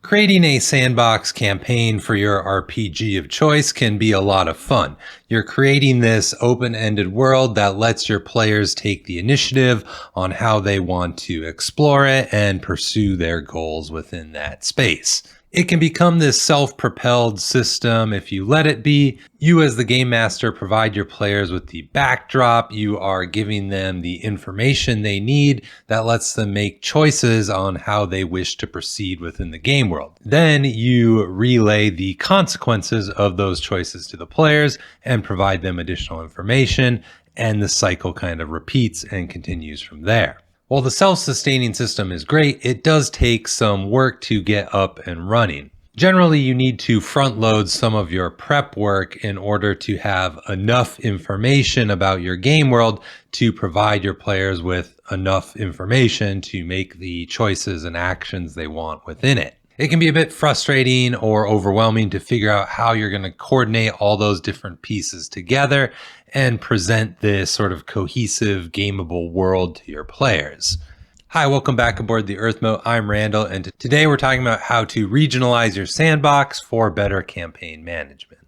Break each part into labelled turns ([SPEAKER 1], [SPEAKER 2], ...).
[SPEAKER 1] Creating a sandbox campaign for your RPG of choice can be a lot of fun. You're creating this open-ended world that lets your players take the initiative on how they want to explore it and pursue their goals within that space. It can become this self-propelled system if you let it be. You as the game master provide your players with the backdrop. You are giving them the information they need that lets them make choices on how they wish to proceed within the game world. Then you relay the consequences of those choices to the players and provide them additional information, and the cycle kind of repeats and continues from there. While the self-sustaining system is great, it does take some work to get up and running. Generally, you need to front load some of your prep work in order to have enough information about your game world to provide your players with enough information to make the choices and actions they want within it. It can be a bit frustrating or overwhelming to figure out how you're going to coordinate all those different pieces together and present this sort of cohesive, gameable world to your players. Hi, welcome back aboard the Earthmote. I'm Randall, and today we're talking about how to regionalize your sandbox for better campaign management.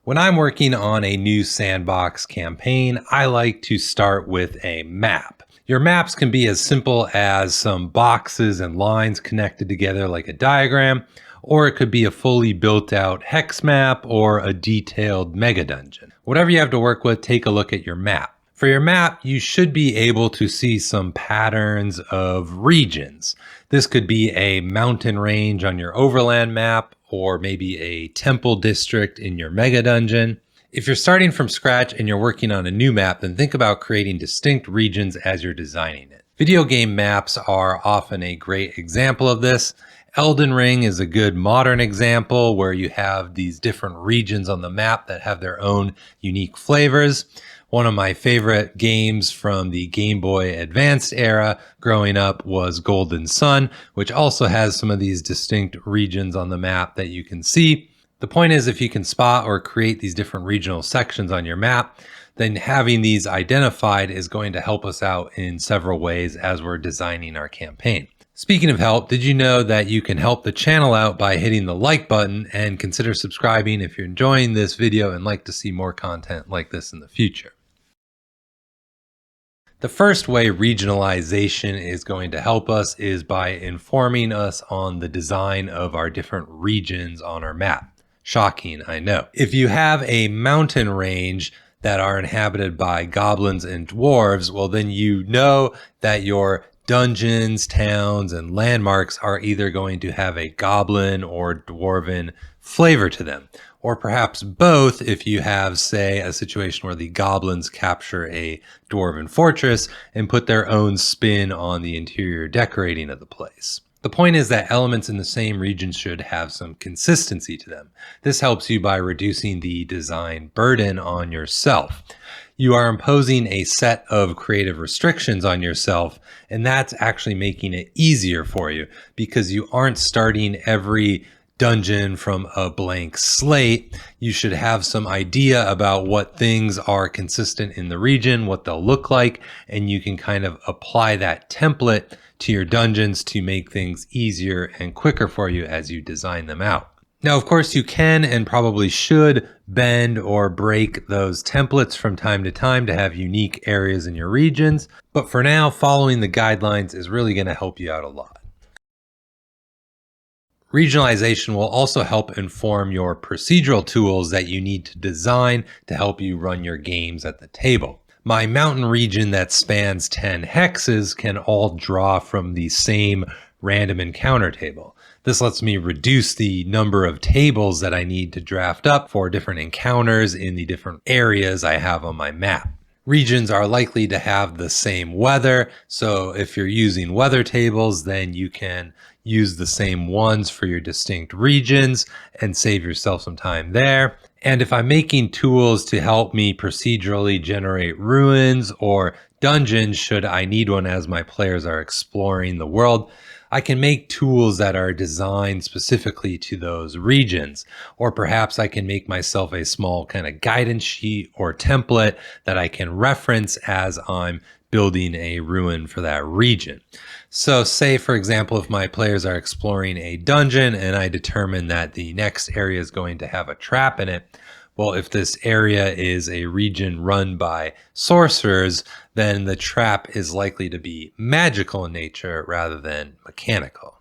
[SPEAKER 1] When I'm working on a new sandbox campaign, I like to start with a map. Your maps can be as simple as some boxes and lines connected together like a diagram, or it could be a fully built out hex map or a detailed mega dungeon. Whatever you have to work with, take a look at your map. For your map, you should be able to see some patterns of regions. This could be a mountain range on your overland map, or maybe a temple district in your mega dungeon. If you're starting from scratch and you're working on a new map, then think about creating distinct regions as you're designing it. Video game maps are often a great example of this. Elden Ring is a good modern example where you have these different regions on the map that have their own unique flavors. One of my favorite games from the Game Boy Advanced era growing up was Golden Sun, which also has some of these distinct regions on the map that you can see. The point is, if you can spot or create these different regional sections on your map, then having these identified is going to help us out in several ways as we're designing our campaign. Speaking of help, did you know that you can help the channel out by hitting the like button, and consider subscribing if you're enjoying this video and like to see more content like this in the future? The first way regionalization is going to help us is by informing us on the design of our different regions on our map. Shocking, I know. If you have a mountain range that are inhabited by goblins and dwarves, well, then you know that your dungeons, towns, and landmarks are either going to have a goblin or dwarven flavor to them, or perhaps both if you have, say, a situation where the goblins capture a dwarven fortress and put their own spin on the interior decorating of the place. The point is that elements in the same region should have some consistency to them. This helps you by reducing the design burden on yourself. You are imposing a set of creative restrictions on yourself, and that's actually making it easier for you because you aren't starting every dungeon from a blank slate. You should have some idea about what things are consistent in the region, what they'll look like, and you can kind of apply that template to your dungeons to make things easier and quicker for you as you design them out. Now, of course, you can and probably should bend or break those templates from time to time to have unique areas in your regions, but for now, following the guidelines is really going to help you out a lot. Regionalization will also help inform your procedural tools that you need to design to help you run your games at the table. My mountain region that spans 10 hexes can all draw from the same random encounter table. This lets me reduce the number of tables that I need to draft up for different encounters in the different areas I have on my map. Regions are likely to have the same weather, so if you're using weather tables, then you can use the same ones for your distinct regions and save yourself some time there. And if I'm making tools to help me procedurally generate ruins or dungeons should I need one as my players are exploring the world, I can make tools that are designed specifically to those regions. Or perhaps I can make myself a small kind of guidance sheet or template that I can reference as I'm building a ruin for that region. So say, for example, if my players are exploring a dungeon and I determine that the next area is going to have a trap in it, well, if this area is a region run by sorcerers, then the trap is likely to be magical in nature rather than mechanical.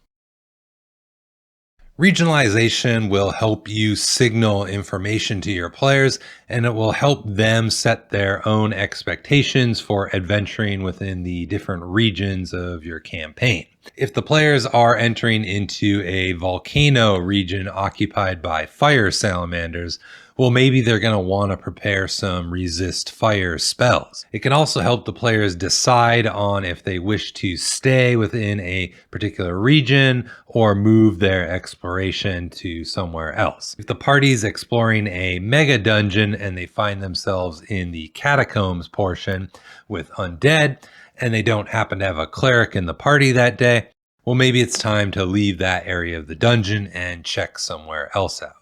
[SPEAKER 1] Regionalization will help you signal information to your players, and it will help them set their own expectations for adventuring within the different regions of your campaign. If the players are entering into a volcano region occupied by fire salamanders, well, maybe they're going to want to prepare some resist fire spells. It can also help the players decide on if they wish to stay within a particular region or move their exploration to somewhere else. If the party's exploring a mega dungeon and they find themselves in the catacombs portion with undead, and they don't happen to have a cleric in the party that day, well, maybe it's time to leave that area of the dungeon and check somewhere else out.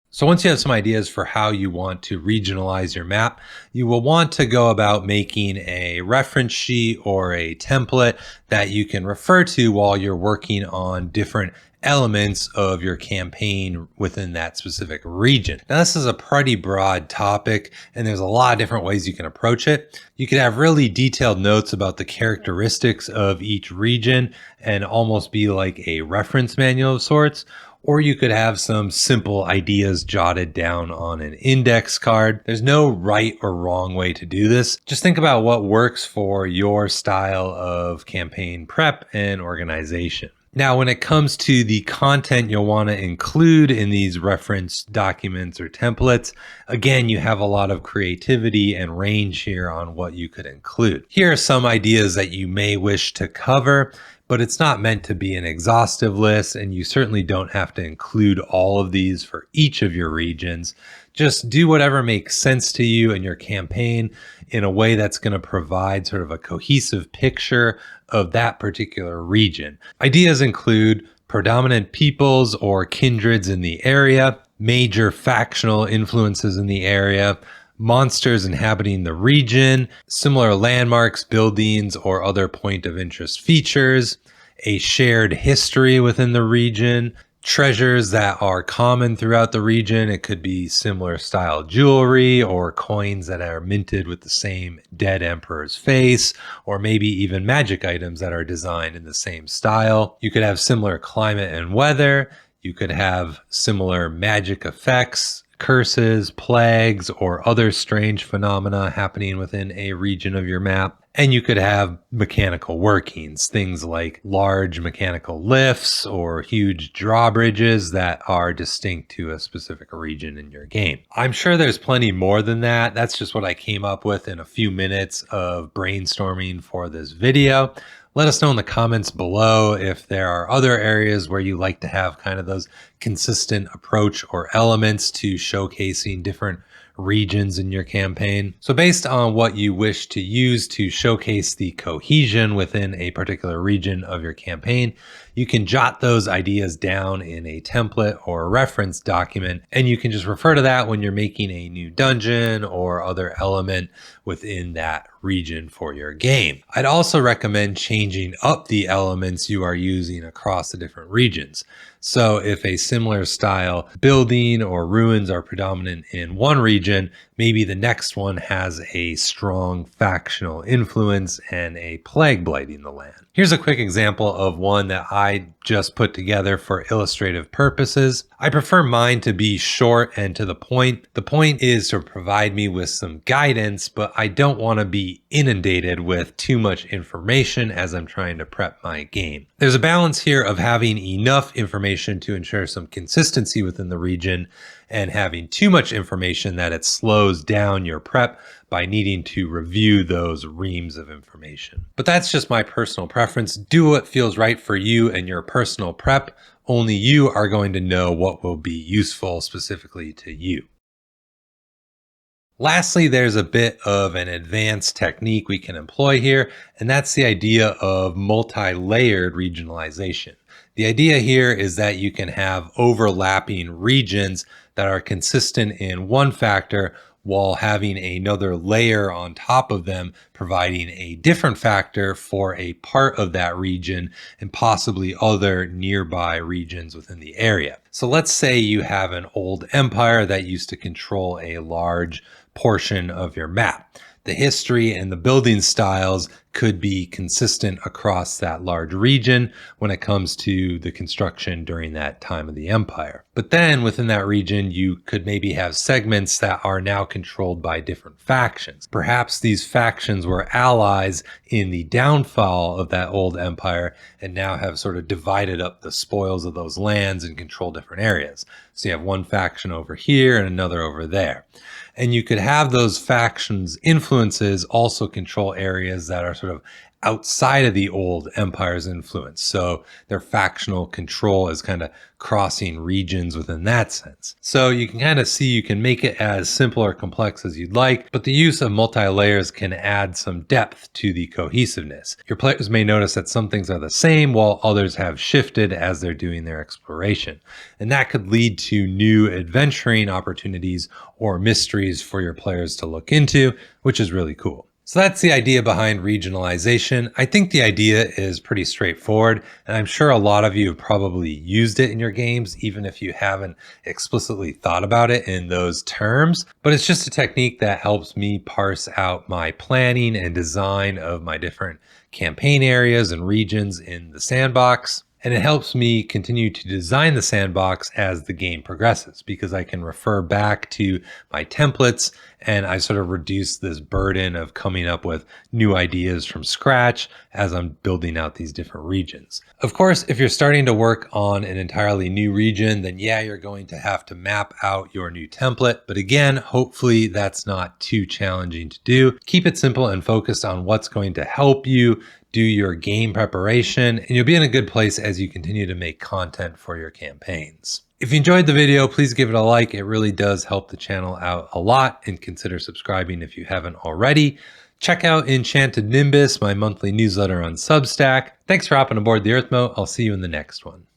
[SPEAKER 1] So once you have some ideas for how you want to regionalize your map, you will want to go about making a reference sheet or a template that you can refer to while you're working on different elements of your campaign within that specific region. Now, this is a pretty broad topic, and there's a lot of different ways you can approach it. You could have really detailed notes about the characteristics of each region and almost be like a reference manual of sorts. Or you could have some simple ideas jotted down on an index card. There's no right or wrong way to do this. Just think about what works for your style of campaign prep and organization. Now, when it comes to the content you'll want to include in these reference documents or templates, again, you have a lot of creativity and range here on what you could include. Here are some ideas that you may wish to cover, but it's not meant to be an exhaustive list, and you certainly don't have to include all of these for each of your regions. Just do whatever makes sense to you and your campaign in a way that's going to provide sort of a cohesive picture of that particular region. Ideas include predominant peoples or kindreds in the area, major factional influences in the area, monsters inhabiting the region, similar landmarks, buildings, or other point of interest features, a shared history within the region, treasures that are common throughout the region. It could be similar style jewelry or coins that are minted with the same dead emperor's face, or maybe even magic items that are designed in the same style. You could have similar climate and weather. You could have similar magic effects, curses, plagues, or other strange phenomena happening within a region of your map. And you could have mechanical workings, things like large mechanical lifts or huge drawbridges that are distinct to a specific region in your game. I'm sure there's plenty more than that. That's just what I came up with in a few minutes of brainstorming for this video. Let us know in the comments below if there are other areas where you like to have kind of those consistent approach or elements to showcasing different regions in your campaign. So based on what you wish to use to showcase the cohesion within a particular region of your campaign, you can jot those ideas down in a template or a reference document, and you can just refer to that when you're making a new dungeon or other element within that region for your game. I'd also recommend changing up the elements you are using across the different regions. So if a similar style building or ruins are predominant in one region, maybe the next one has a strong factional influence and a plague blighting the land. Here's a quick example of one that I just put together for illustrative purposes. I prefer mine to be short and to the point. The point is to provide me with some guidance, but I don't want to be inundated with too much information as I'm trying to prep my game. There's a balance here of having enough information to ensure some consistency within the region and having too much information that it slows down your prep by needing to review those reams of information. But that's just my personal preference. Do what feels right for you and your personal prep. Only you are going to know what will be useful specifically to you. Lastly, there's a bit of an advanced technique we can employ here, and that's the idea of multi-layered regionalization. The idea here is that you can have overlapping regions that are consistent in one factor while having another layer on top of them, providing a different factor for a part of that region and possibly other nearby regions within the area. So let's say you have an old empire that used to control a large portion of your map. The history and the building styles could be consistent across that large region when it comes to the construction during that time of the empire. But then within that region, you could maybe have segments that are now controlled by different factions. Perhaps these factions were allies in the downfall of that old empire and now have sort of divided up the spoils of those lands and control different areas. So you have one faction over here and another over there. And you could have those factions' influences also control areas that are sort of outside of the old empire's influence. So their factional control is kind of crossing regions within that sense. So you can kind of see you can make it as simple or complex as you'd like, but the use of multi-layers can add some depth to the cohesiveness. Your players may notice that some things are the same while others have shifted as they're doing their exploration. And that could lead to new adventuring opportunities or mysteries for your players to look into, which is really cool. So that's the idea behind regionalization. I think the idea is pretty straightforward, and I'm sure a lot of you have probably used it in your games, even if you haven't explicitly thought about it in those terms. But it's just a technique that helps me parse out my planning and design of my different campaign areas and regions in the sandbox. And it helps me continue to design the sandbox as the game progresses because I can refer back to my templates and I sort of reduce this burden of coming up with new ideas from scratch as I'm building out these different regions. Of course, if you're starting to work on an entirely new region, then yeah, you're going to have to map out your new template. But again, hopefully that's not too challenging to do. Keep it simple and focused on what's going to help you do your game preparation, and you'll be in a good place as you continue to make content for your campaigns. If you enjoyed the video, please give it a like. It really does help the channel out a lot, and consider subscribing if you haven't already. Check out Enchanted Nimbus, my monthly newsletter on Substack. Thanks for hopping aboard the Earthmote. I'll see you in the next one.